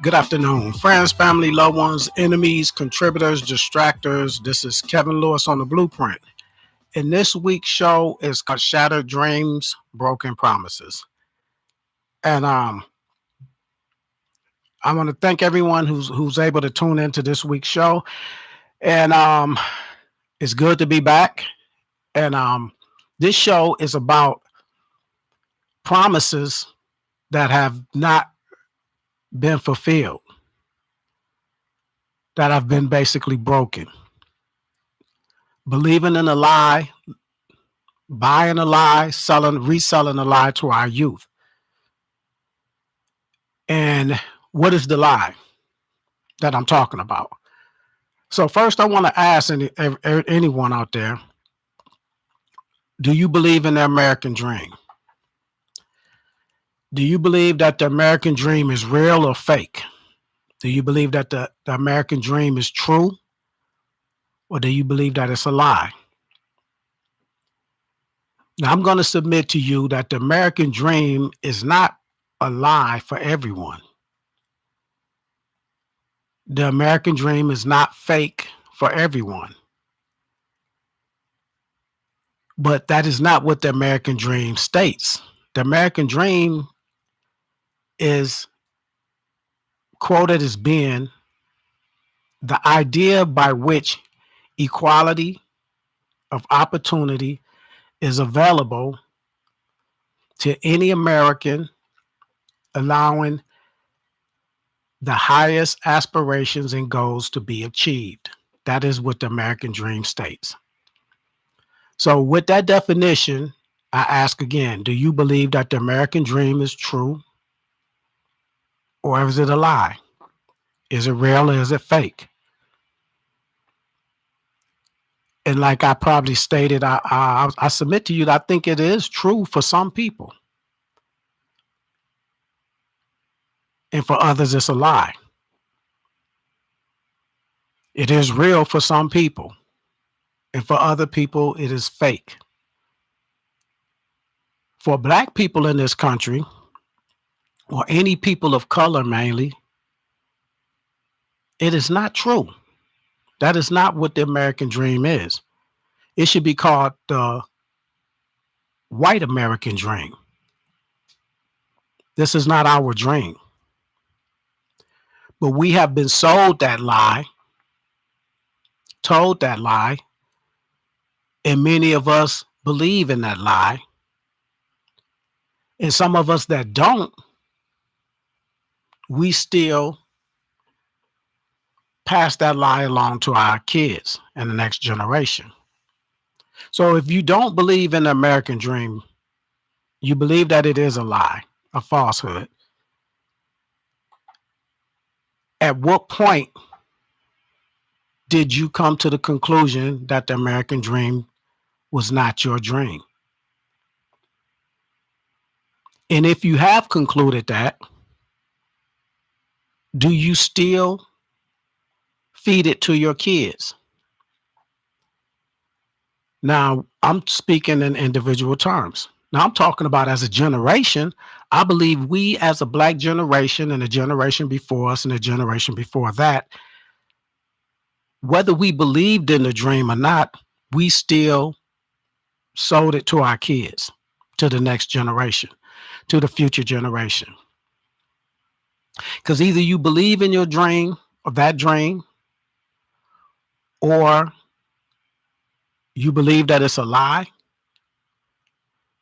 Good afternoon, friends, family, loved ones, enemies, contributors, distractors. This is Kevin Lewis on the Blueprint. And this week's show is called Shattered Dreams, Broken Promises. And I want to thank everyone who's able to tune into this week's show. And it's good to be back. And this show is about promises that have not been fulfilled, that have been basically broken. Believing in a lie, buying a lie, reselling a lie to our youth. And what is the lie that I'm talking about? So first, I want to ask anyone out there, do you believe in the American dream? Do you believe that the American dream is real or fake? Do you believe that the American dream is true? Or do you believe that it's a lie? Now, I'm going to submit to you that the American dream is not a lie for everyone. The American dream is not fake for everyone. But that is not what the American dream states. The American dream is quoted as being the idea by which equality of opportunity is available to any American, allowing the highest aspirations and goals to be achieved. That is what the American dream states. So with that definition, I ask again, do you believe that the American dream is true? Or is it a lie? Is it real or is it fake? And like I probably stated, I submit to you that I think it is true for some people. And for others, it's a lie. It is real for some people. And for other people, it is fake. For Black people in this country, or any people of color mainly, it is not true. That is not what the American dream is. It should be called the white American dream. This is not our dream. But we have been sold that lie, told that lie, and many of us believe in that lie. And some of us that don't, we still pass that lie along to our kids and the next generation. So if you don't believe in the American dream, you believe that it is a lie, a falsehood. At what point did you come to the conclusion that the American dream was not your dream? And if you have concluded that, do you still feed it to your kids? Now, I'm speaking in individual terms. Now, I'm talking about as a generation. I believe we as a Black generation and the generation before us and the generation before that, whether we believed in the dream or not, we still sold it to our kids, to the next generation, to the future generation. Because either you believe in your dream or that dream, or you believe that it's a lie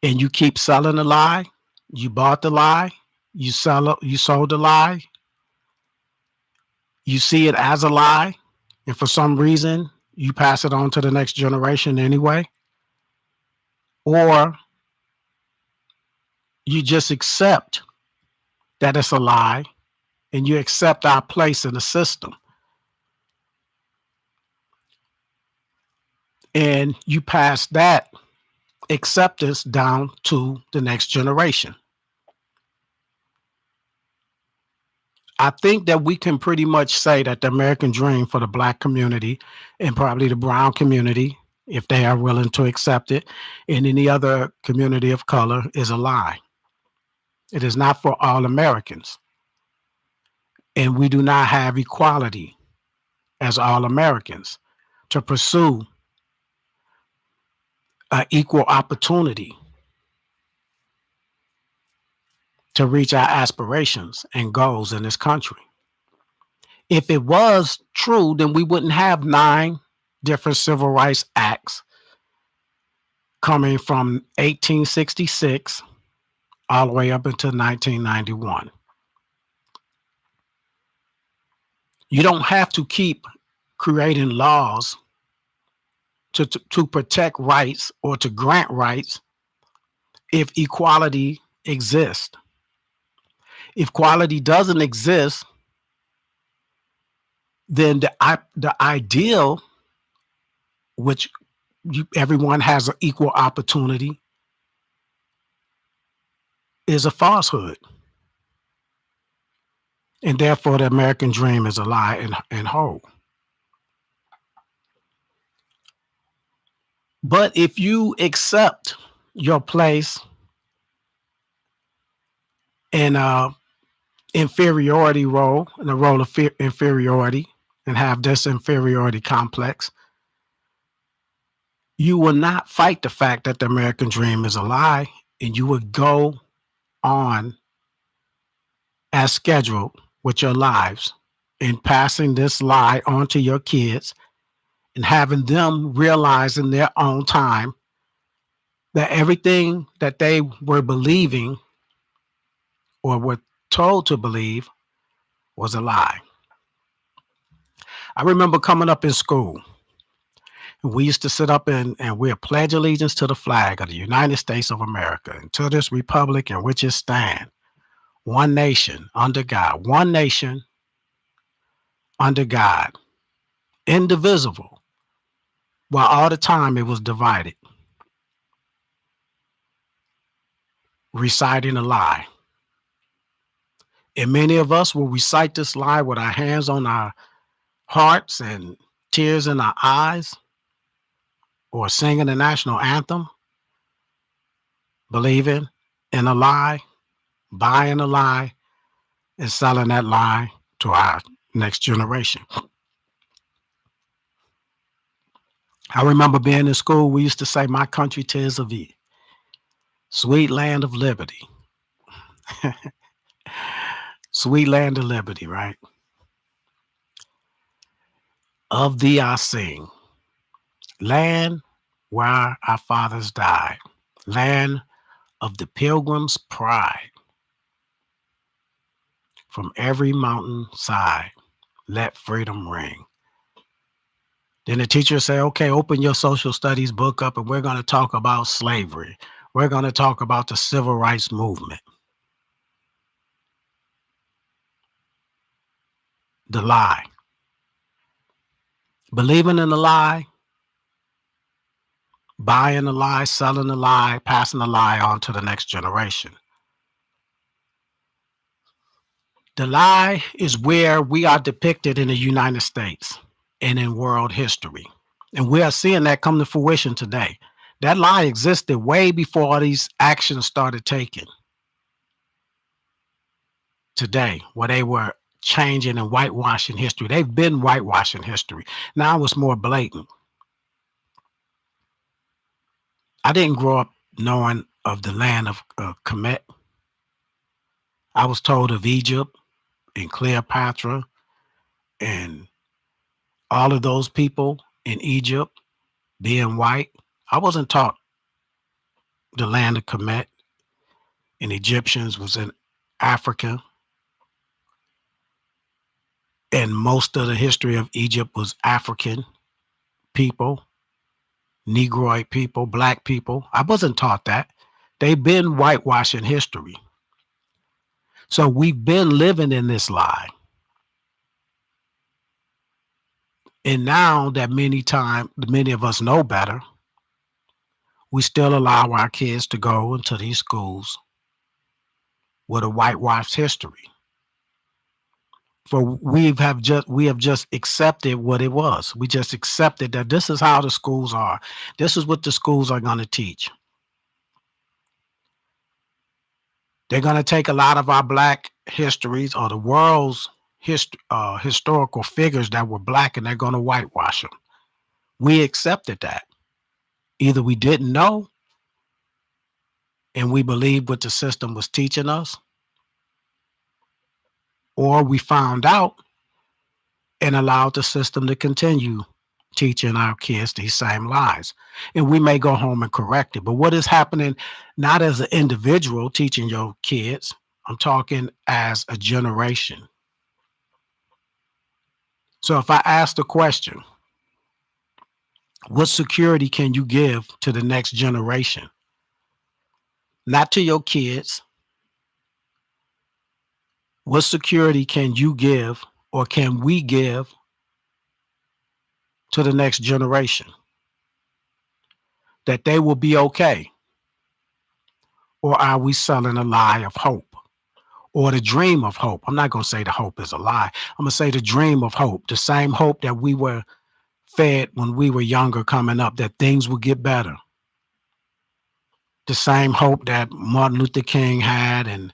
and you keep selling the lie. You bought the lie, you sold the lie, you see it as a lie, and for some reason you pass it on to the next generation anyway. Or you just accept that it's a lie and you accept our place in the system. And you pass that acceptance down to the next generation. I think that we can pretty much say that the American dream for the Black community and probably the brown community, if they are willing to accept it, and any other community of color, is a lie. It is not for all Americans. and we do not have equality as all Americans to pursue equal opportunity to reach our aspirations and goals in this country. If it was true, then we wouldn't have nine different civil rights acts coming from 1866 all the way up until 1991. You don't have to keep creating laws to protect rights or to grant rights if equality exists. If equality doesn't exist, then the ideal, which everyone has an equal opportunity, is a falsehood. And therefore, the American dream is a lie and whole. But if you accept your place in a inferiority role, in a role of inferiority, and have this inferiority complex, you will not fight the fact that the American dream is a lie, and you would go on as scheduled with your lives in passing this lie on to your kids and having them realize in their own time that everything that they were believing or were told to believe was a lie. I remember coming up in school, and we used to sit up and we'd pledge allegiance to the flag of the United States of America and to this republic in which it stands, one nation under God, one nation under God, indivisible, while all the time it was divided, reciting a lie. And many of us will recite this lie with our hands on our hearts and tears in our eyes, or singing the national anthem, believing in a lie, buying a lie, and selling that lie to our next generation. I remember being in school, we used to say, "My country, 'tis of thee, sweet land of liberty." Sweet land of liberty, right? Of thee I sing, land where our fathers died, land of the pilgrim's pride. From every mountain side, let freedom ring. Then the teacher say, "Okay, open your social studies book up and we're going to talk about slavery. We're going to talk about the civil rights movement." The lie. Believing in the lie, buying the lie, selling the lie, passing the lie on to the next generation. The lie is where we are depicted in the United States and in world history. And we are seeing that come to fruition today. That lie existed way before these actions started taken today, where they were changing and whitewashing history. They've been whitewashing history. Now it's more blatant. I didn't grow up knowing of the land of Kemet. I was told of Egypt and Cleopatra and all of those people in Egypt being white. I wasn't taught the land of Kemet and Egyptians was in Africa, and most of the history of Egypt was African people, Negroid people, black people. I wasn't taught that. They've been whitewashing history. So we've been living in this lie. And now that many of us know better, we still allow our kids to go into these schools with a whitewashed history. For we have just accepted what it was. We just accepted that this is how the schools are. This is what the schools are going to teach. They're going to take a lot of our black histories or the world's historical figures that were black and they're going to whitewash them. We accepted that. Either we didn't know and we believed what the system was teaching us, or we found out and allowed the system to continue teaching our kids these same lies. And we may go home and correct it. But what is happening, not as an individual teaching your kids, I'm talking as a generation. So if I ask the question, what security can you give to the next generation? Not to your kids. What security can you give or can we give to the next generation that they will be okay? Or are we selling a lie of hope or the dream of hope? I'm not going to say the hope is a lie. I'm going to say the dream of hope, the same hope that we were fed when we were younger coming up, that things would get better. The same hope that Martin Luther King had and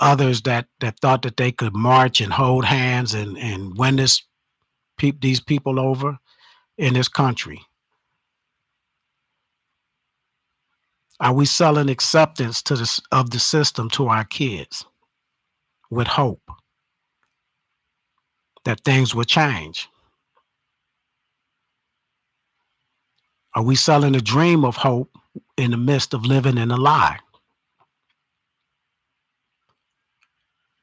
others that thought that they could march and hold hands and win these people over in this country. Are we selling acceptance of the system to our kids with hope that things will change? Are we selling a dream of hope in the midst of living in a lie?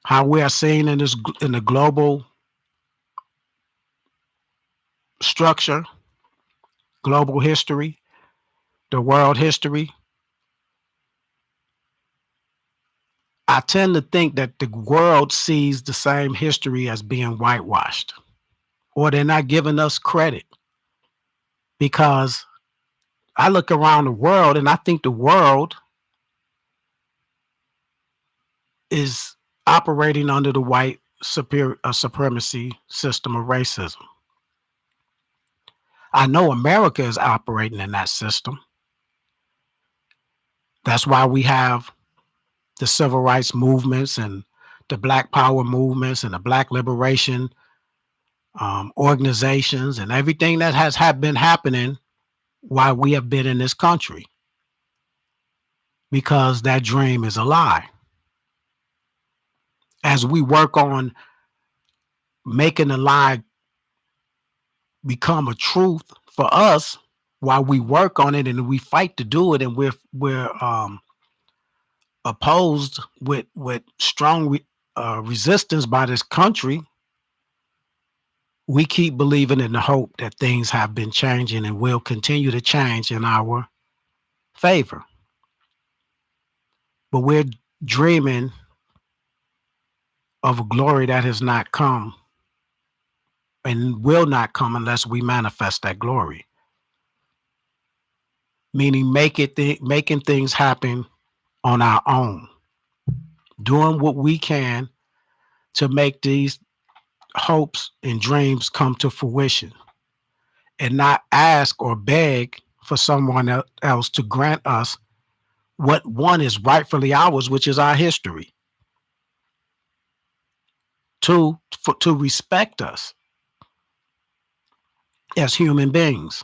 How we are seen in the global structure, global history, the world history. I tend to think that the world sees the same history as being whitewashed, or they're not giving us credit, because I look around the world and I think the world is operating under the white supremacy system of racism. I know America is operating in that system. That's why we have the civil rights movements and the Black Power movements and the Black liberation organizations and everything that has been happening while we have been in this country, because that dream is a lie. As we work on making the lie become a truth for us, while we work on it and we fight to do it, and we're opposed with strong resistance by this country, we keep believing in the hope that things have been changing and will continue to change in our favor. But we're dreaming of a glory that has not come and will not come unless we manifest that glory. Meaning making things happen on our own, doing what we can to make these hopes and dreams come to fruition, and not ask or beg for someone else to grant us what one is rightfully ours, which is our history. To respect us as human beings,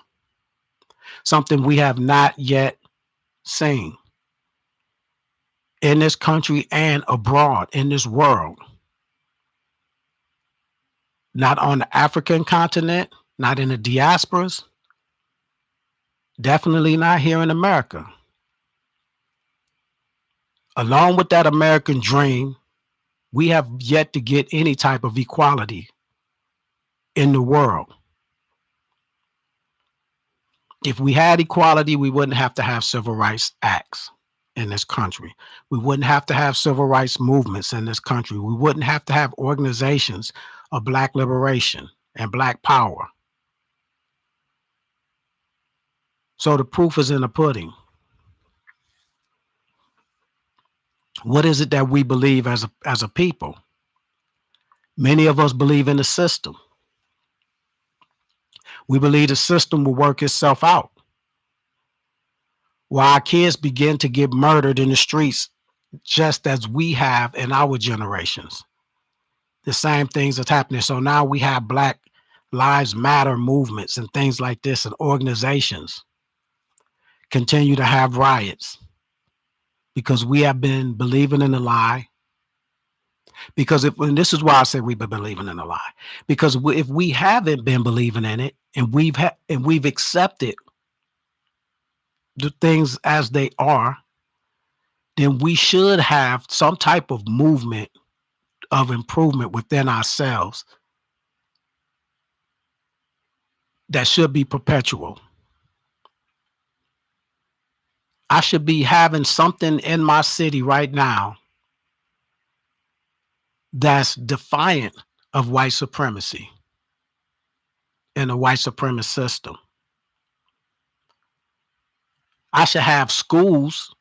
something we have not yet seen in this country and abroad in this world. Not on the African continent, not in the diasporas, definitely not here in America. Along with that American dream, we have yet to get any type of equality in the world. If we had equality, we wouldn't have to have civil rights acts in this country. We wouldn't have to have civil rights movements in this country. We wouldn't have to have organizations of Black liberation and Black power. So the proof is in the pudding. What is it that we believe as a people? Many of us believe in the system. We believe the system will work itself out. While our kids begin to get murdered in the streets, just as we have in our generations. the same things that's happening. So now we have Black Lives Matter movements and things like this, and organizations continue to have riots because we have been believing in a lie. Because if, and this is why I say we've been believing in a lie, because if we haven't been believing in it and we've accepted the things as they are, then we should have some type of movement of improvement within ourselves that should be perpetual. I should be having something in my city right now that's defiant of white supremacy and the white supremacist system. I should have schools.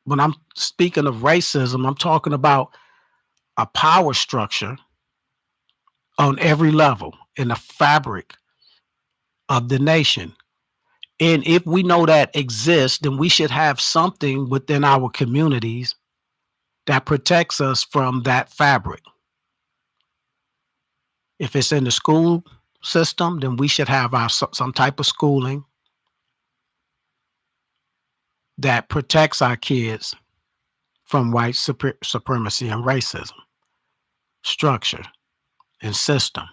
When I'm speaking of racism, I'm talking about a power structure on every level in the fabric of the nation. And if we know that exists, then we should have something within our communities that protects us from that fabric. If it's in the school system, then we should have some type of schooling that protects our kids from white supremacy and racism structure and system.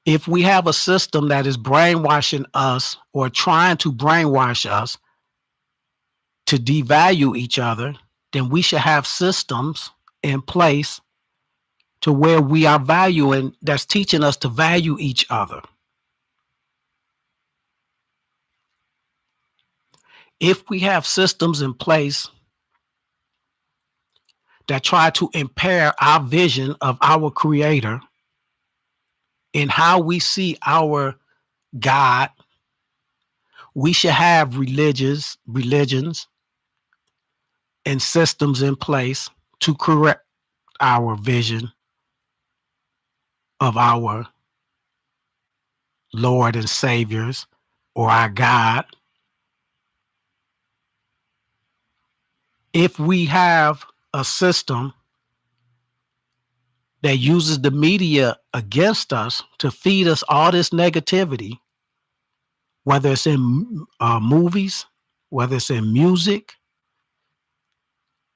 If we have a system that is brainwashing us or trying to brainwash us to devalue each other, then we should have systems in place to where we are valuing, that's teaching us to value each other. If we have systems in place that try to impair our vision of our creator and how we see our God, we should have religions and systems in place to correct our vision of our Lord and Saviors or our God. If we have a system that uses the media against us to feed us all this negativity, whether it's in movies, whether it's in music,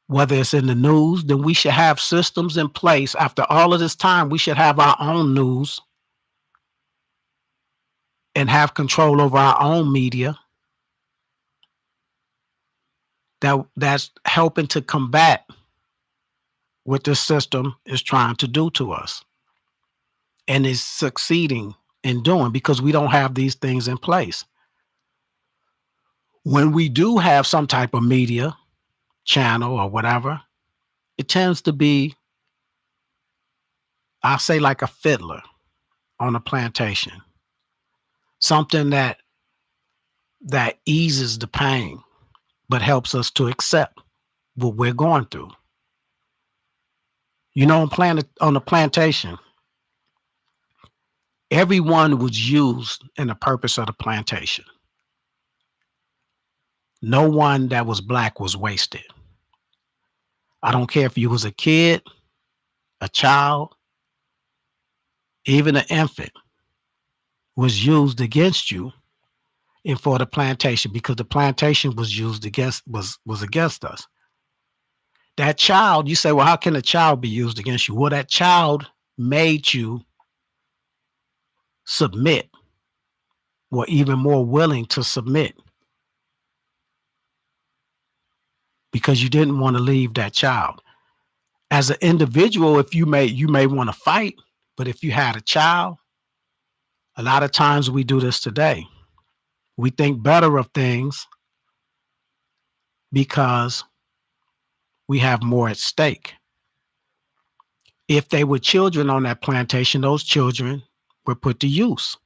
whether it's in the news, then we should have systems in place. After all of this time, we should have our own news and have control over our own media that's helping to combat what this system is trying to do to us and is succeeding in doing because we don't have these things in place. When we do have some type of media channel or whatever, it tends to be, I say, like a fiddler on a plantation, something that eases the pain but helps us to accept what we're going through. You know, on the plantation, everyone was used in the purpose of the plantation. No one that was black was wasted. I don't care if you was a kid, a child, even an infant was used against you and for the plantation because the plantation was used against was against us. That child, you say, well, how can a child be used against you? Well, that child made you submit or even more willing to submit because you didn't want to leave that child. As an individual, if you may want to fight, but if you had a child, a lot of times we do this today. We think better of things because we have more at stake. If they were children on that plantation, those children were put to use.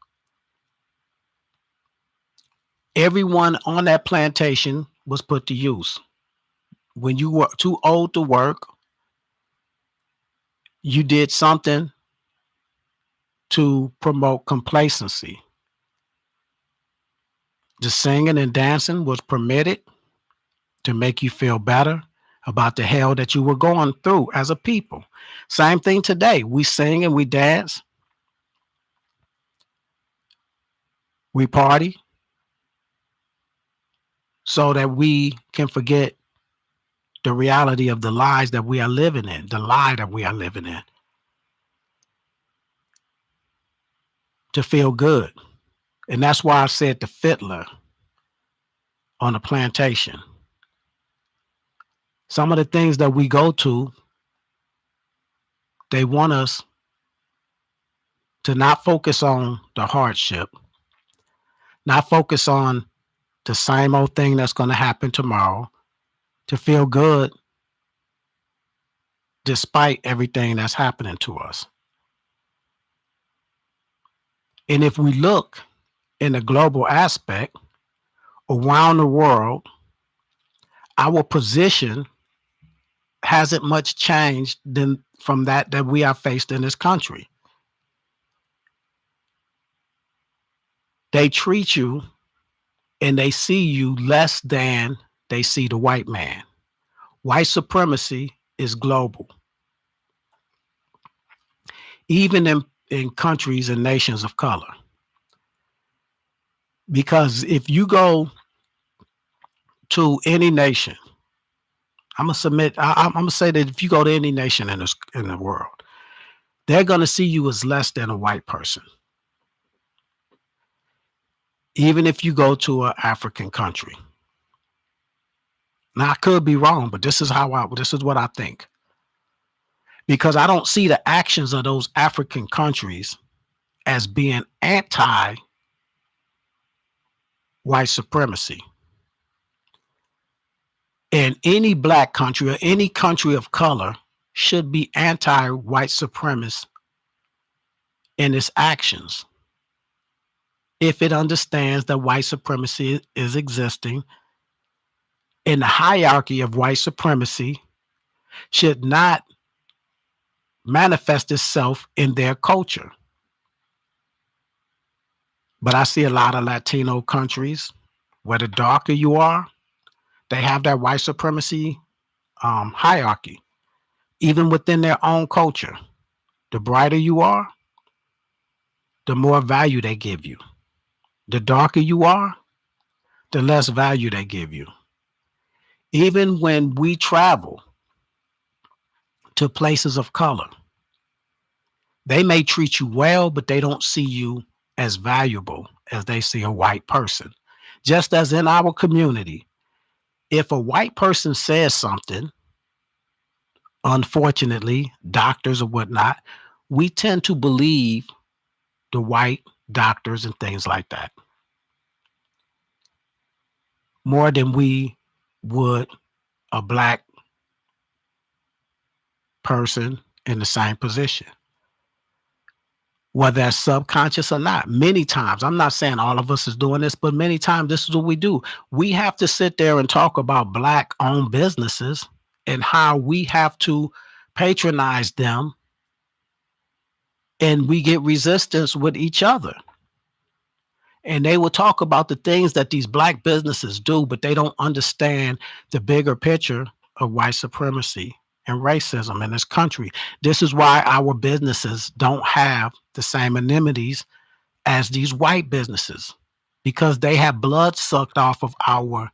Everyone on that plantation was put to use. When you were too old to work, you did something to promote complacency. The singing and dancing was permitted to make you feel better about the hell that you were going through as a people. Same thing today. We sing and we dance, we party so that we can forget the reality of the lies that we are living in, the lie that we are living in, to feel good. And that's why I said the fiddler on a plantation. Some of the things that we go to, they want us to not focus on the hardship, not focus on the same old thing that's going to happen tomorrow, to feel good despite everything that's happening to us. And if we look in a global aspect around the world, our position hasn't much changed than from that we are faced in this country. They treat you and they see you less than they see the white man. White supremacy is global, even in countries and nations of color. Because if you go to any nation, I'm gonna submit. I'm gonna say that if you go to any nation in the world, they're gonna see you as less than a white person. Even if you go to an African country. Now I could be wrong, but this is what I think. Because I don't see the actions of those African countries as being anti white supremacy. And any black country or any country of color should be anti white supremacist in its actions if it understands that white supremacy is existing, and the hierarchy of white supremacy should not manifest itself in their culture. But I see a lot of Latino countries where the darker you are, they have that white supremacy hierarchy, even within their own culture. The brighter you are, the more value they give you. The darker you are, the less value they give you. Even when we travel to places of color, they may treat you well, but they don't see you as valuable as they see a white person. Just as in our community, if a white person says something, unfortunately, doctors or whatnot, we tend to believe the white doctors and things like that more than we would a black person in the same position, whether that's subconscious or not. Many times, I'm not saying all of us is doing this, but many times this is what we do. We have to sit there and talk about black owned businesses and how we have to patronize them, and we get resistance with each other. And they will talk about the things that these black businesses do, but they don't understand the bigger picture of white supremacy and racism in this country. This is why our businesses don't have the same amenities as these white businesses, because they have blood sucked off of our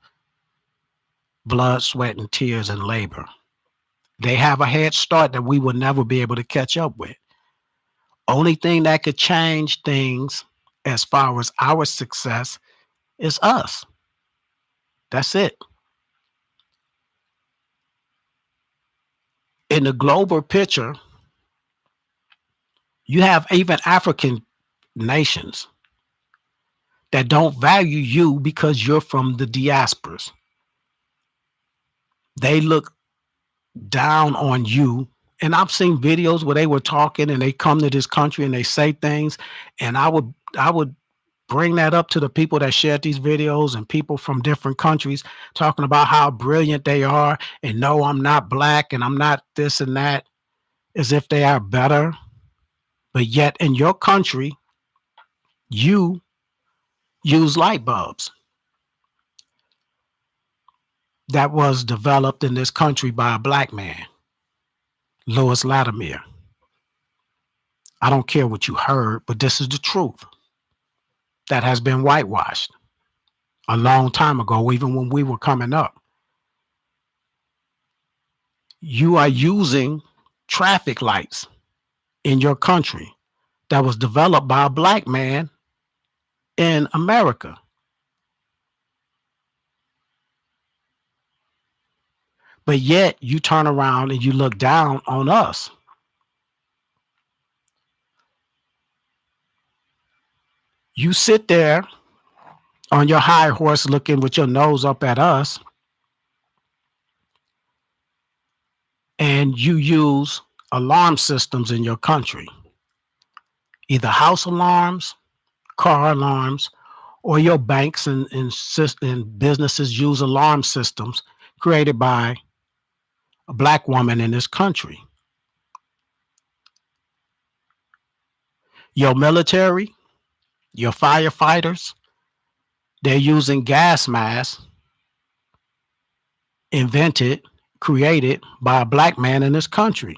blood, sweat, and tears and labor. They have a head start that we will never be able to catch up with. Only thing that could change things as far as our success is us. That's it. In the global picture, you have even African nations that don't value you because you're from the diasporas. They look down on you. And I've seen videos where they were talking and they come to this country and they say things. And I would bring that up to the people that shared these videos and people from different countries talking about how brilliant they are. And no, I'm not black and I'm not this and that, as if they are better. But yet in your country, you use light bulbs. that was developed in this country by a black man, Louis Latimer. I don't care what you heard, but this is the truth that has been whitewashed a long time ago, even when we were coming up. You are using traffic lights in your country that was developed by a black man in America. But yet you turn around and you look down on us. You sit there on your high horse looking with your nose up at us, and you use alarm systems in your country, either house alarms, car alarms, or your banks and businesses use alarm systems created by a black woman in this country. Your military, your firefighters, they're using gas masks invented, created by a black man in this country.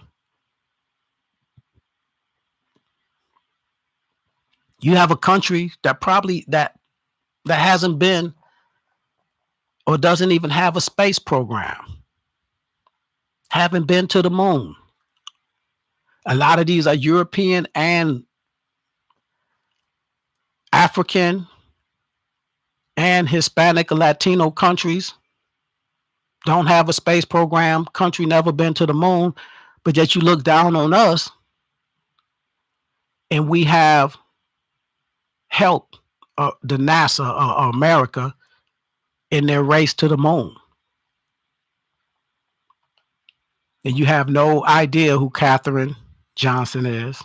You have a country that hasn't been or doesn't even have a space program, haven't been to the moon. A lot of these are European and African and Hispanic and Latino countries don't have a space program, country never been to the moon, but yet you look down on us and we have helped the NASA America in their race to the moon. And you have no idea who Katherine Johnson is,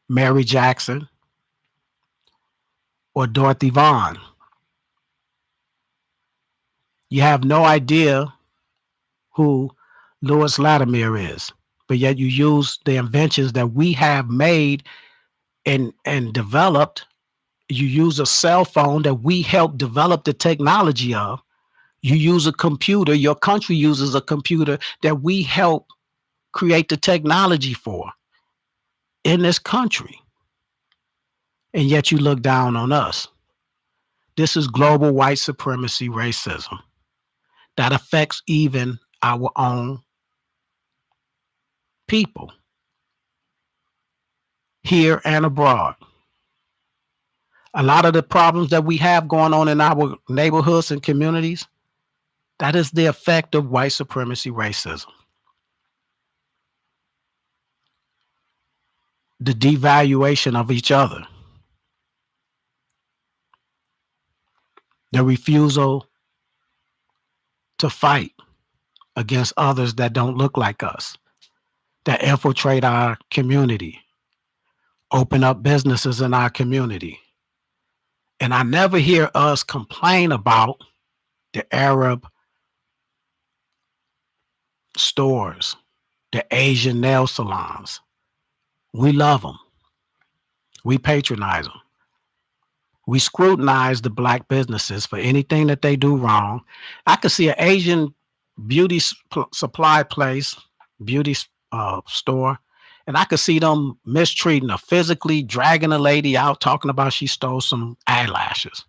Mary Jackson, or Dorothy Vaughan. You have no idea who Louis Latimer is, but yet you use the inventions that we have made and developed. You use a cell phone that we helped develop the technology of. You use a computer, your country uses a computer that we help create the technology for in this country. And yet you look down on us. This is global white supremacy racism that affects even our own people here and abroad. A lot of the problems that we have going on in our neighborhoods and communities, that is the effect of white supremacy racism. The devaluation of each other, the refusal to fight against others that don't look like us, that infiltrate our community, open up businesses in our community. And I never hear us complain about the Arab stores, the Asian nail salons. We love them. We patronize them. We scrutinize the black businesses for anything that they do wrong. I could see an Asian beauty supply place, beauty store, and I could see them mistreating her, physically dragging a lady out, talking about she stole some eyelashes.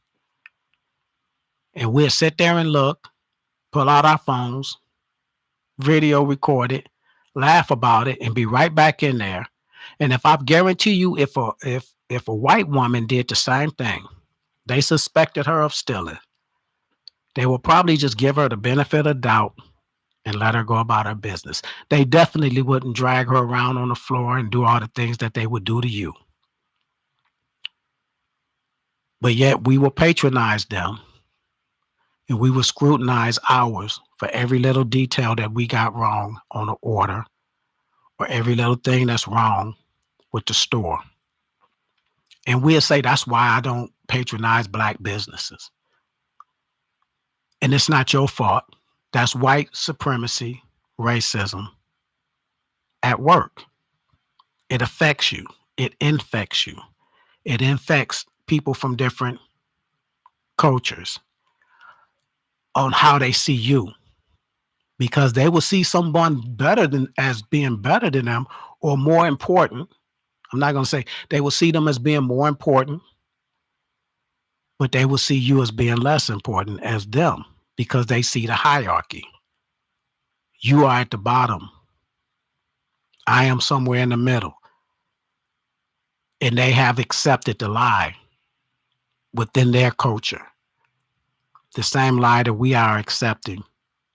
And we'll sit there and look, pull out our phones, video record it, laugh about it, and be right back in there. And if I guarantee you, if a white woman did the same thing, they suspected her of stealing, they will probably just give her the benefit of doubt and let her go about her business. They definitely wouldn't drag her around on the floor and do all the things that they would do to you. But yet we will patronize them and we will scrutinize ours for every little detail that we got wrong on an order or every little thing that's wrong with the store. And we'll say that's why I don't patronize black businesses. And it's not your fault. That's white supremacy, racism at work. It affects you. It infects you. It infects people from different cultures. on how they see you, because they will see someone better than as being better than them or more important. I'm not going to say they will see them as being more important, but they will see you as being less important as them because they see the hierarchy. You are at the bottom. I am somewhere in the middle. And they have accepted the lie within their culture, the same lie that we are accepting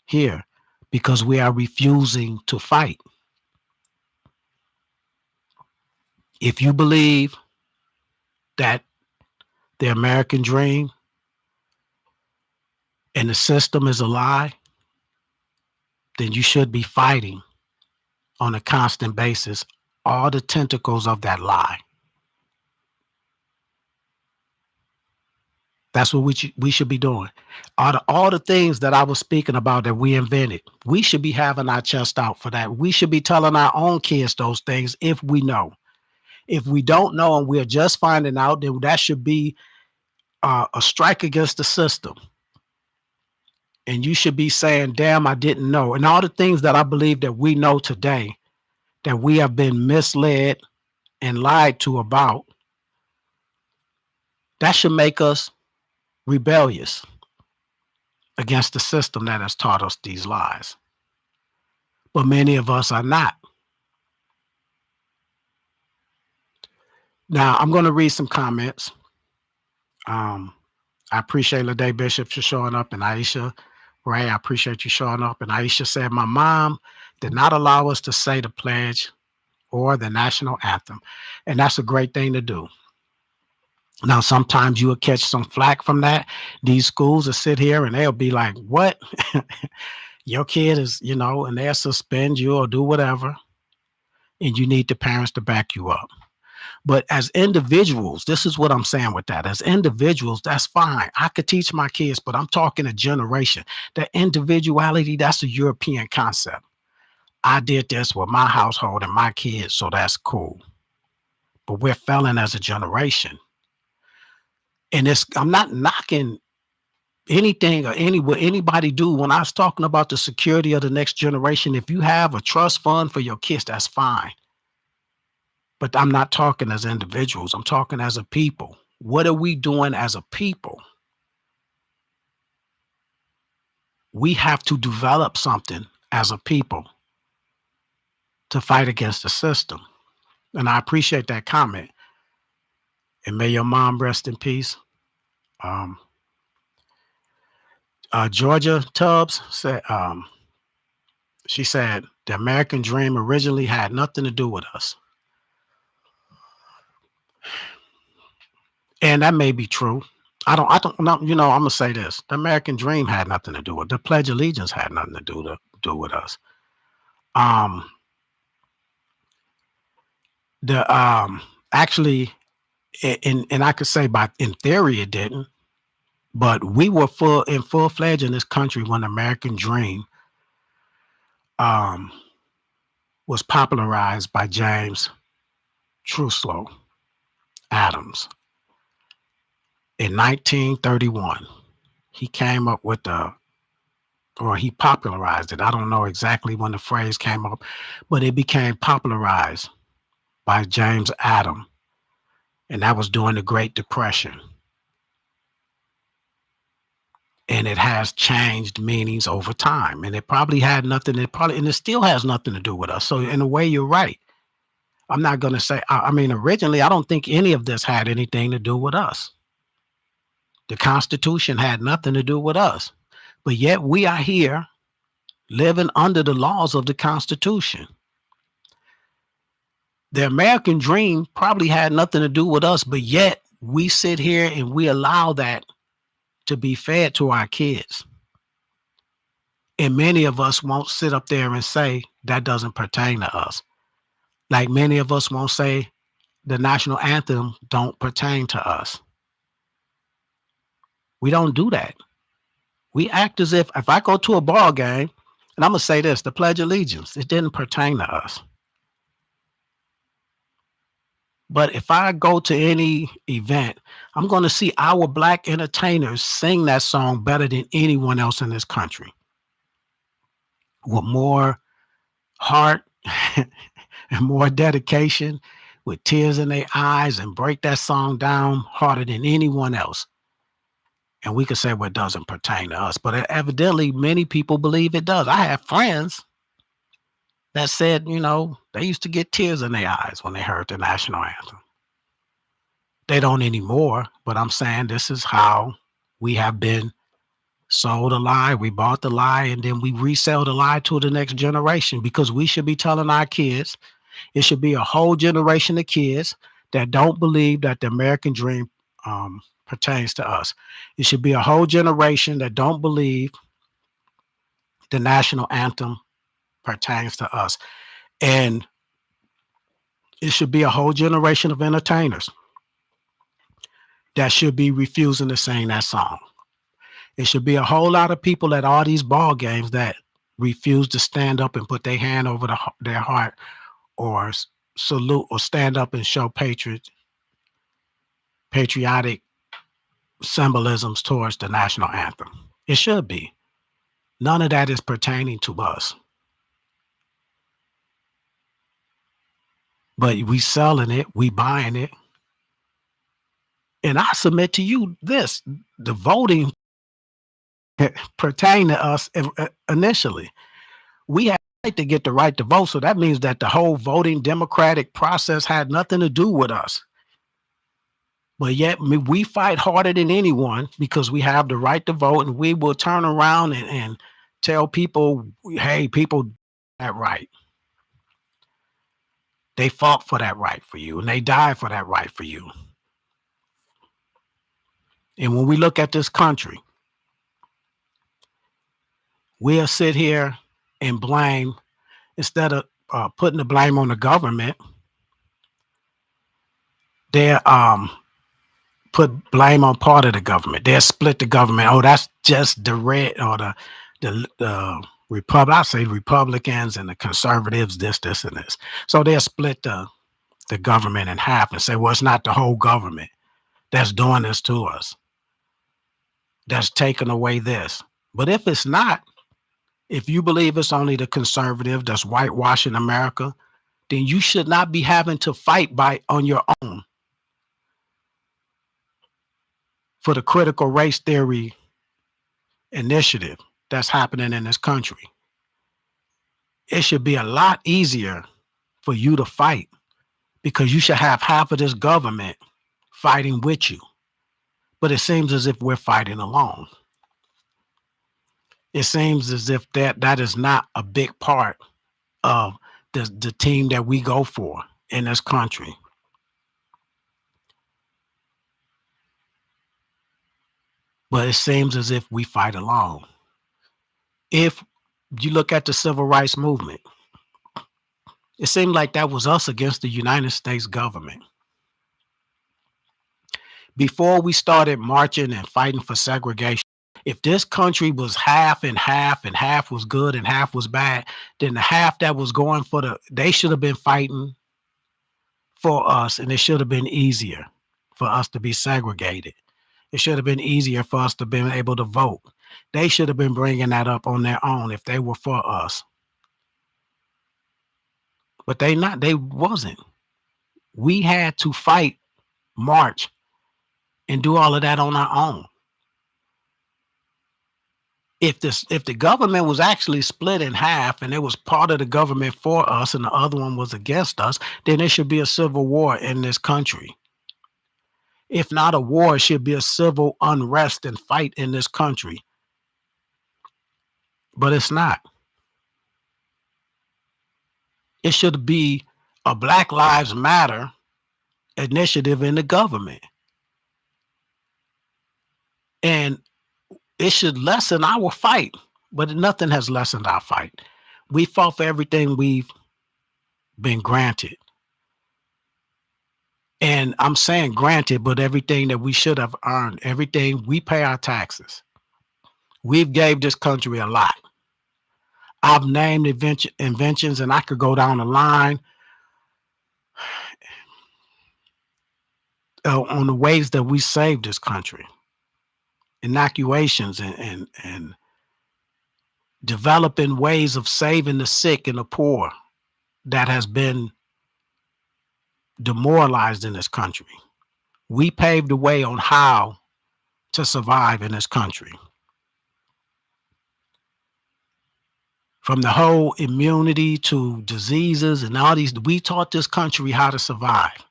here because we are refusing to fight. If you believe that the American dream and the system is a lie, then you should be fighting on a constant basis all the tentacles of that lie. That's what we should be doing. All the things that I was speaking about that we invented, we should be having our chest out for that. We should be telling our own kids those things if we know. If we don't know and we're just finding out, then that should be a strike against the system. And you should be saying, damn, I didn't know. And all the things that I believe that we know today, that we have been misled and lied to about, that should make us rebellious against the system that has taught us these lies. But many of us are not. Now, I'm going to read some comments. I appreciate Ladae Bishop for showing up, and Aisha Ray, I appreciate you showing up. And Aisha said, my mom did not allow us to say the pledge or the national anthem. And that's a great thing to do. Now, sometimes you will catch some flack from that. These schools will sit here and they'll be like, what? Your kid is, and they'll suspend you or do whatever. And you need the parents to back you up. But as individuals, this is what I'm saying with that. As individuals, that's fine. I could teach my kids, but I'm talking a generation. That individuality, that's a European concept. I did this with my household and my kids, so that's cool. But we're failing as a generation. And I'm not knocking anything or what anybody do. When I was talking about the security of the next generation, if you have a trust fund for your kids, that's fine. But I'm not talking as individuals. I'm talking as a people. What are we doing as a people? We have to develop something as a people to fight against the system. And I appreciate that comment. And may your mom rest in peace. Georgia Tubbs said, she said, the American dream originally had nothing to do with us. And that may be true. I don't know. I'm going to say this. The American dream had nothing to do with it. The Pledge of Allegiance had nothing to do with us. Actually, and I could say in theory it didn't, but we were full fledged in this country when the American dream was popularized by James Truslow Adams in 1931. He came up with or he popularized it. I don't know exactly when the phrase came up, but it became popularized by James Adams. And that was during the Great Depression. And it has changed meanings over time. And it probably had nothing, and it still has nothing to do with us. So in a way, you're right. I'm not going to say, originally, I don't think any of this had anything to do with us. The Constitution had nothing to do with us. But yet we are here living under the laws of the Constitution. The American dream probably had nothing to do with us, but yet we sit here and we allow that to be fed to our kids. And many of us won't sit up there and say that doesn't pertain to us. Like many of us won't say the national anthem don't pertain to us. We don't do that. We act as if I go to a ball game, and I'm going to say this, the Pledge of Allegiance, it didn't pertain to us. But if I go to any event, I'm going to see our black entertainers sing that song better than anyone else in this country with more heart and more dedication, with tears in their eyes, and break that song down harder than anyone else. And we could say, well, it doesn't pertain to us, but evidently many people believe it does. I have friends that said, they used to get tears in their eyes when they heard the national anthem. They don't anymore, but I'm saying this is how we have been sold a lie. We bought the lie, and then we resell the lie to the next generation, because we should be telling our kids, it should be a whole generation of kids that don't believe that the American dream pertains to us. It should be a whole generation that don't believe the national anthem pertains to us. And it should be a whole generation of entertainers that should be refusing to sing that song. It should be a whole lot of people at all these ball games that refuse to stand up and put their hand over their heart, or salute, or stand up and show patriotic symbolisms towards the national anthem. It should be. None of that is pertaining to us. But we selling it, we buying it. And I submit to you this: the voting pertain to us initially. We had to get the right to vote. So that means that the whole voting democratic process had nothing to do with us. But yet we fight harder than anyone because we have the right to vote, and we will turn around and tell people, hey, people, that right. They fought for that right for you, and they died for that right for you. And when we look at this country, we'll sit here and blame, instead of putting the blame on the government, they're put blame on part of the government. They'll split the government. Oh, that's just the red, or the I say Republicans and the conservatives, this, and this. So they'll split the government in half and say, well, it's not the whole government that's doing this to us, that's taking away this. But if it's not, if you believe it's only the conservative that's whitewashing America, then you should not be having to fight on your own for the critical race theory initiative that's happening in this country. It should be a lot easier for you to fight, because you should have half of this government fighting with you. But it seems as if we're fighting alone. It seems as if that is not a big part of the team that we go for in this country. But it seems as if we fight alone. If you look at the civil rights movement, it seemed like that was us against the United States government. Before we started marching and fighting for segregation, if this country was half and half, and half was good and half was bad, then the half that was going they should have been fighting for us, and it should have been easier for us to be segregated. It should have been easier for us to be able to vote. They should have been bringing that up on their own if they were for us. But they wasn't. We had to fight, march, and do all of that on our own. If the government was actually split in half, and it was part of the government for us and the other one was against us, then there should be a civil war in this country. If not a war, it should be a civil unrest and fight in this country. But it's not. It should be a Black Lives Matter initiative in the government. And it should lessen our fight, but nothing has lessened our fight. We fought for everything we've been granted. And I'm saying granted, but everything that we should have earned, everything, we pay our taxes. We've gave this country a lot. I've named inventions, and I could go down the line. on the ways that we saved this country, inoculations and developing ways of saving the sick and the poor that has been demoralized in this country. We paved the way on how to survive in this country. From the whole immunity to diseases and all these, we taught this country how to survive.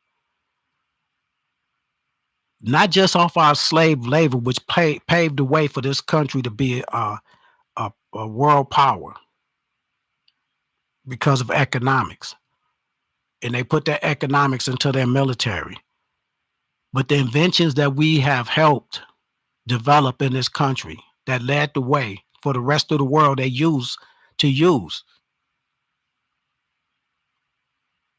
Not just off our slave labor, which paved the way for this country to be a world power because of economics. And they put their economics into their military. But the inventions that we have helped develop in this country that led the way for the rest of the world they use.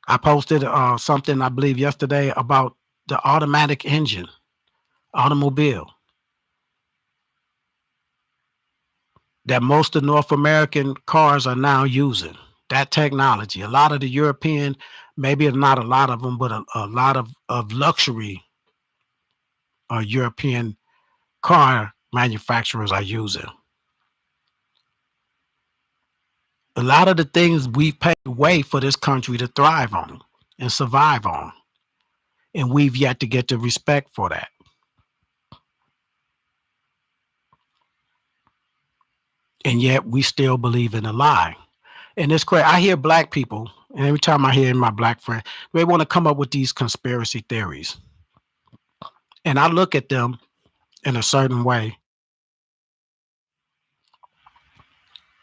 I posted something I believe yesterday about the automatic engine automobile that most of North American cars are now using. That technology. A lot of the European, maybe not a lot of them, but a lot of luxury European car manufacturers are using. A lot of the things we paved the way for this country to thrive on and survive on. And we've yet to get the respect for that. And yet we still believe in a lie. And it's crazy. I hear black people, and every time I hear my black friend, they want to come up with these conspiracy theories. And I look at them in a certain way.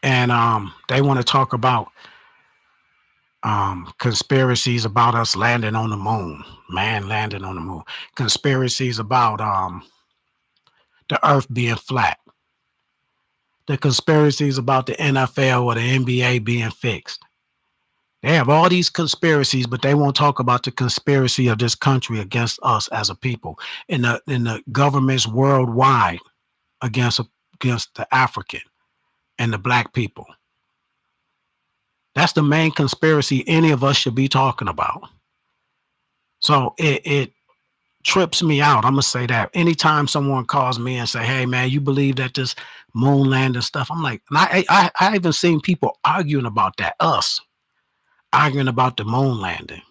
And they want to talk about conspiracies about us landing on the moon, man landing on the moon, conspiracies about the earth being flat, the conspiracies about the NFL or the NBA being fixed. They have all these conspiracies, but they won't talk about the conspiracy of this country against us as a people, and the governments worldwide against the African and the black people. That's the main conspiracy any of us should be talking about. So it trips me out. I'm gonna say that anytime someone calls me and say, "Hey man, you believe that this moon landing stuff?" I'm like, and I even seen people arguing about that. Us arguing about the moon landing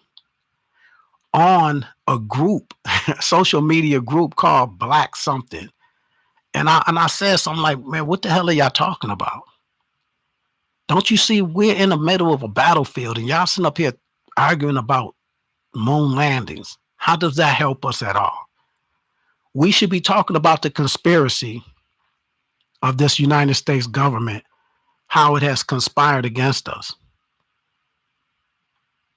on a group, social media group called Black something. And I said something like, "Man, what the hell are y'all talking about? Don't you see we're in the middle of a battlefield and y'all sitting up here arguing about moon landings? How does that help us at all? We should be talking about the conspiracy of this United States government, how it has conspired against us,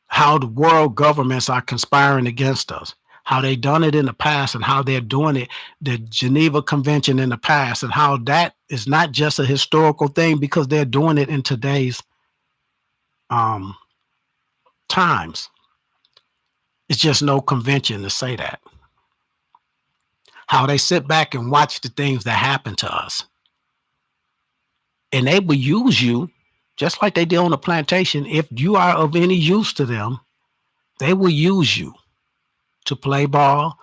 how the world governments are conspiring against us, how they done it in the past and how they're doing it, the Geneva Convention in the past, and how that is not just a historical thing because they're doing it in today's um, times. It's just no convention to say that. How they sit back and watch the things that happen to us. And they will use you just like they did on the plantation. If you are of any use to them, they will use you to play ball,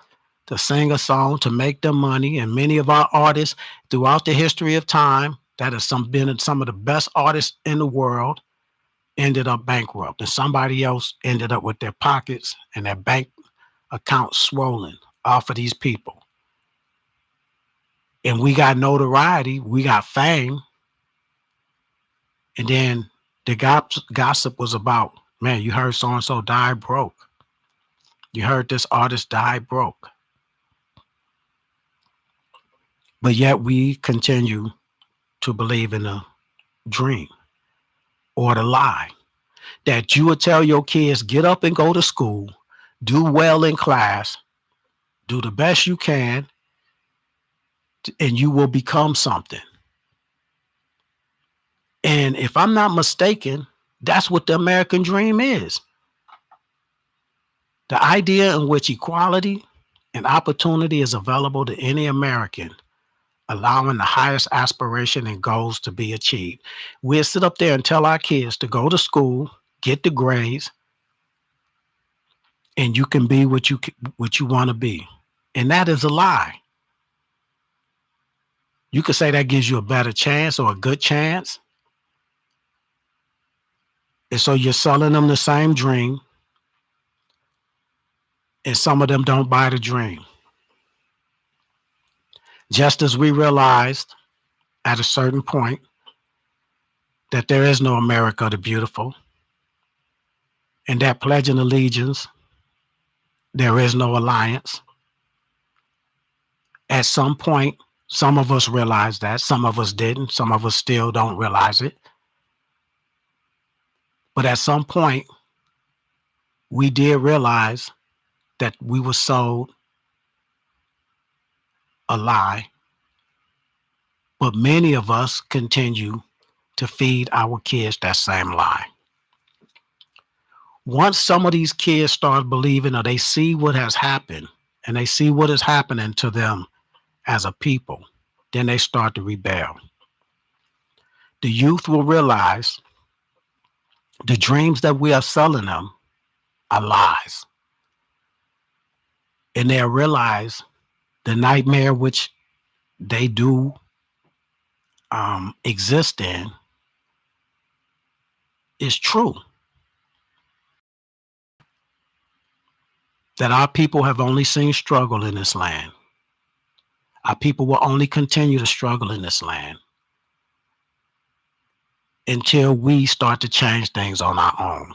to sing a song, to make them money. And many of our artists throughout the history of time, that has been some of the best artists in the world, ended up bankrupt. And somebody else ended up with their pockets and their bank accounts swollen off of these people. And we got notoriety, we got fame. And then the gossip was about, man, you heard so and so died broke. You heard this artist died broke. But yet we continue to believe in a dream or the lie that you would tell your kids, get up and go to school, do well in class, do the best you can, and you will become something. And if I'm not mistaken, that's what the American dream is. The idea in which equality and opportunity is available to any American, allowing the highest aspiration and goals to be achieved. We'll sit up there and tell our kids to go to school, get the grades, and you can be what you want to be. And that is a lie. You could say that gives you a better chance or a good chance. And so you're selling them the same dream, and some of them don't buy the dream. Just as we realized at a certain point that there is no America the Beautiful, and that pledging allegiance, there is no alliance. At some point, some of us realized that, some of us didn't, some of us still don't realize it. But at some point, we did realize that we were sold a lie, but many of us continue to feed our kids that same lie. Once some of these kids start believing, or they see what has happened and they see what is happening to them as a people, then they start to rebel. The youth will realize the dreams that we are selling them are lies. And they'll realize the nightmare which they do exist in is true. That our people have only seen struggle in this land. Our people will only continue to struggle in this land until we start to change things on our own.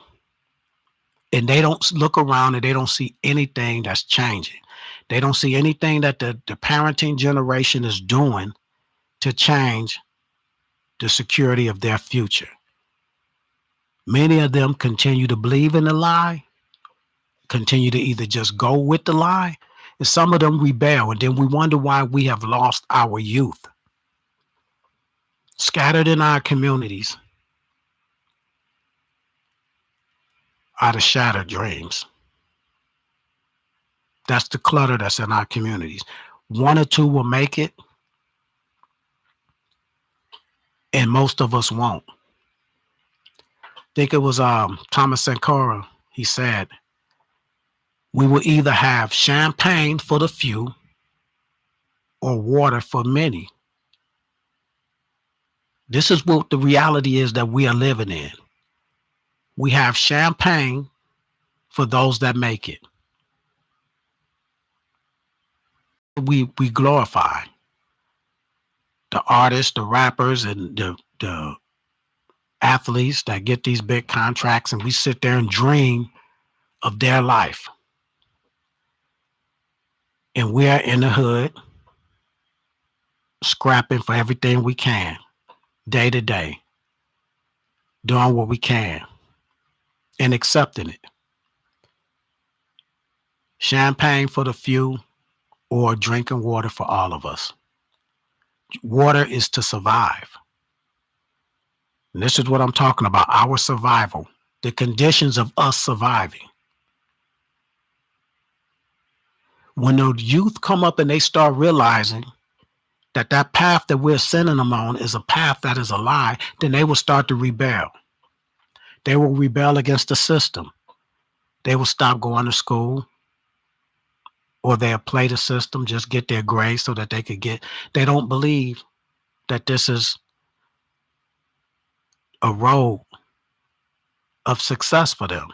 And they don't look around and they don't see anything that's changing. They don't see anything that the parenting generation is doing to change the security of their future. Many of them continue to believe in the lie, continue to either just go with the lie, and some of them rebel. And then we wonder why we have lost our youth. Scattered in our communities are the shattered dreams. That's the clutter that's in our communities. One or two will make it, and most of us won't. I think it was Thomas Sankara. He said, we will either have champagne for the few or water for many. This is what the reality is that we are living in. We have champagne for those that make it. We glorify the artists, the rappers, and the athletes that get these big contracts, and we sit there and dream of their life. And we are in the hood scrapping for everything we can, day to day, doing what we can and accepting it. Champagne for the few or drinking water for all of us. Water is to survive. And this is what I'm talking about, our survival, the conditions of us surviving. When the youth come up and they start realizing that that path that we're sending them on is a path that is a lie, then they will start to rebel. They will rebel against the system. They will stop going to school, or they'll play the system, just get their grades so that they could get, they don't believe that this is a road of success for them.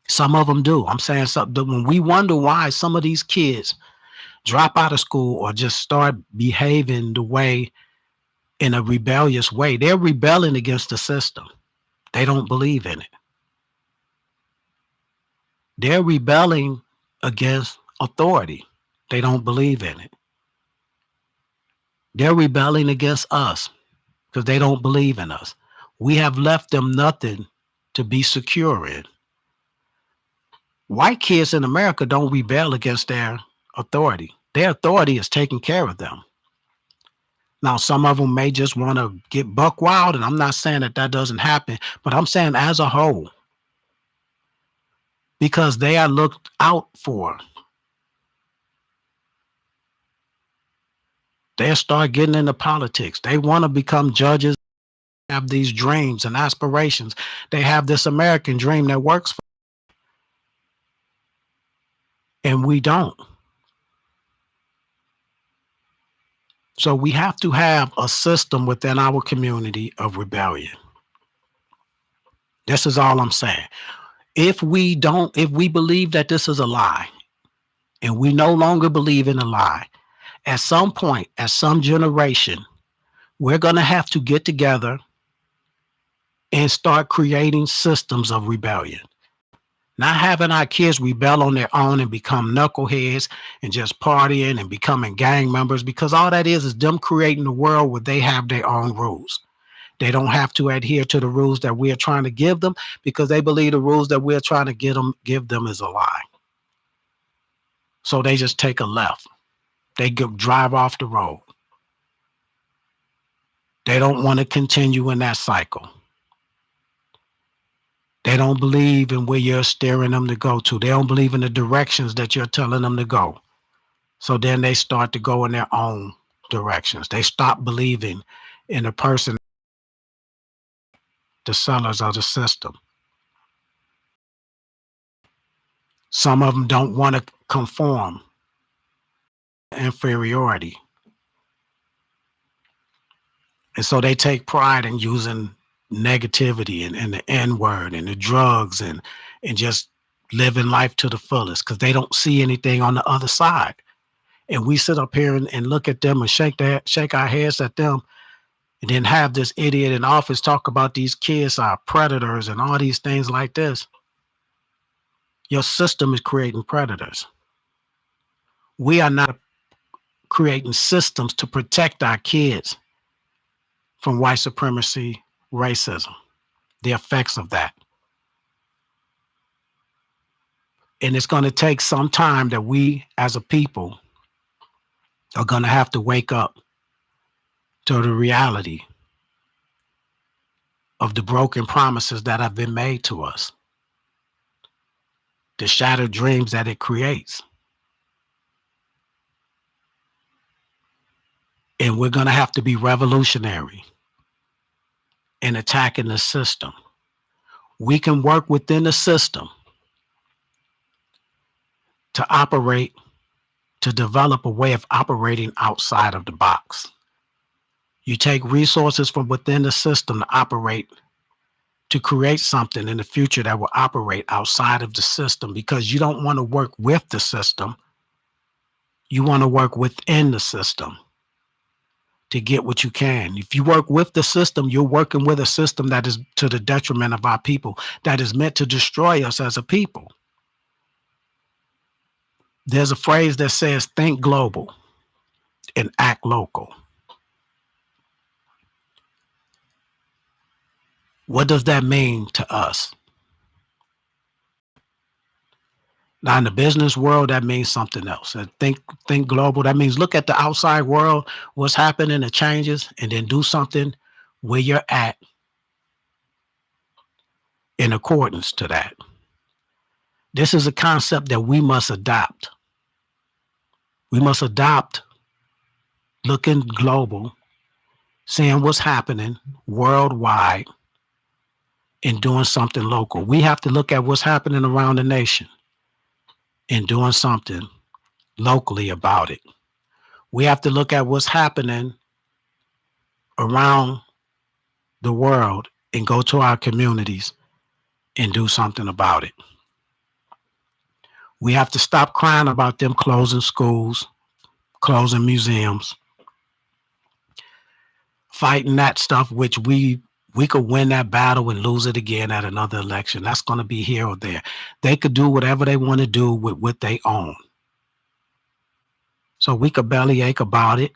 Some of them do. I'm saying something. When we wonder why some of these kids drop out of school or just start behaving the way, in a rebellious way, they're rebelling against the system. They don't believe in it. They're rebelling against authority. They don't believe in it. They're rebelling against us because they don't believe in us. We have left them nothing to be secure in. White kids in America don't rebel against their authority. Their authority is taking care of them. Now, some of them may just want to get buck wild, and I'm not saying that that doesn't happen, but I'm saying as a whole, because they are looked out for. They'll start getting into politics. They want to become judges, have these dreams and aspirations. They have this American dream that works for them. and we don't. So we have to have a system within our community of rebellion. This is all I'm saying. If we believe that this is a lie, and we no longer believe in a lie, at some point, at some generation, we're going to have to get together and start creating systems of rebellion. Not having our kids rebel on their own and become knuckleheads and just partying and becoming gang members, because all that is them creating a world where they have their own rules. They don't have to adhere to the rules that we are trying to give them because they believe the rules that we're trying to give them is a lie. So they just take a left. They drive off the road. They don't want to continue in that cycle. They don't believe in where you're steering them to go to. They don't believe in the directions that you're telling them to go. So then they start to go in their own directions. They stop believing in the person, the sellers of the system. Some of them don't want to conform. Inferiority. And so they take pride in using negativity and the N word and the drugs and just living life to the fullest because they don't see anything on the other side. And we sit up here and look at them and shake our heads at them, and then have this idiot in office talk about these kids are predators and all these things like this. Your system is creating predators. We are not creating systems to protect our kids from white supremacy, racism, the effects of that. And it's going to take some time that we as a people are going to have to wake up to the reality of the broken promises that have been made to us, the shattered dreams that it creates. And we're going to have to be revolutionary in attacking the system. We can work within the system to operate, to develop a way of operating outside of the box. You take resources from within the system to operate, to create something in the future that will operate outside of the system, because you don't want to work with the system. You want to work within the system to get what you can. If you work with the system, you're working with a system that is to the detriment of our people, that is meant to destroy us as a people. There's a phrase that says, think global and act local. What does that mean to us? Now, in the business world, that means something else. And think global. That means look at the outside world, what's happening, the changes, and then do something where you're at in accordance to that. This is a concept that we must adopt. We must adopt looking global, seeing what's happening worldwide, and doing something local. We have to look at what's happening around the nation and doing something locally about it. We have to look at what's happening around the world and go to our communities and do something about it. We have to stop crying about them closing schools, closing museums, fighting that stuff, which we could win that battle and lose it again at another election. That's going to be here or there. They could do whatever they want to do with what they own. So we could bellyache about it,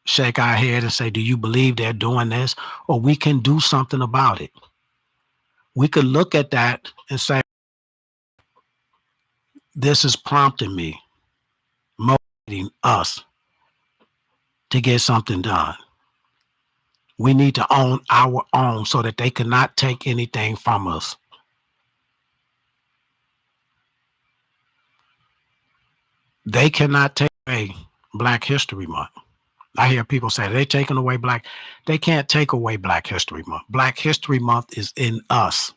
shake our head and say, do you believe they're doing this? Or we can do something about it. We could look at that and say, this is prompting me, motivating us to get something done. We need to own our own so that they cannot take anything from us. They cannot take away Black History Month. I hear people say they're taking away they can't take away Black History Month. Black History Month is in us.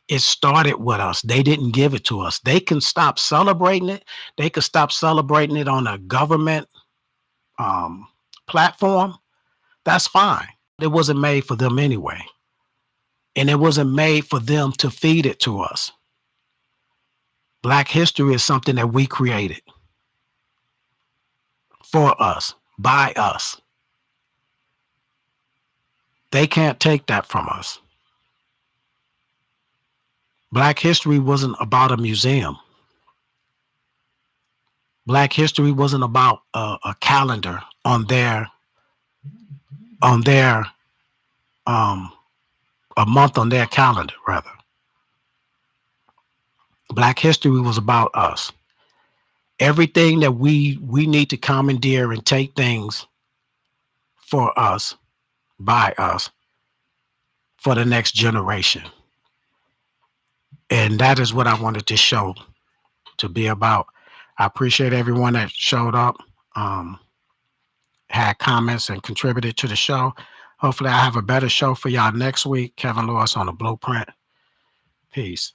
It started with us. They didn't give it to us. They can stop celebrating it. They could stop celebrating it on a government um, platform. That's fine. It wasn't made for them anyway. And it wasn't made for them to feed it to us. Black history is something that we created for us, by us. They can't take that from us. Black history wasn't about a museum. Black history wasn't about a calendar on their um, a month on their calendar rather. Black history was about us. Everything that we need to commandeer and take things for us, by us, for the next generation. And that is what I wanted to show, to be about. I appreciate everyone that showed up, um, had comments, and contributed to the show. Hopefully, I have a better show for y'all next week. Kevin Lewis on the Blueprint. Peace.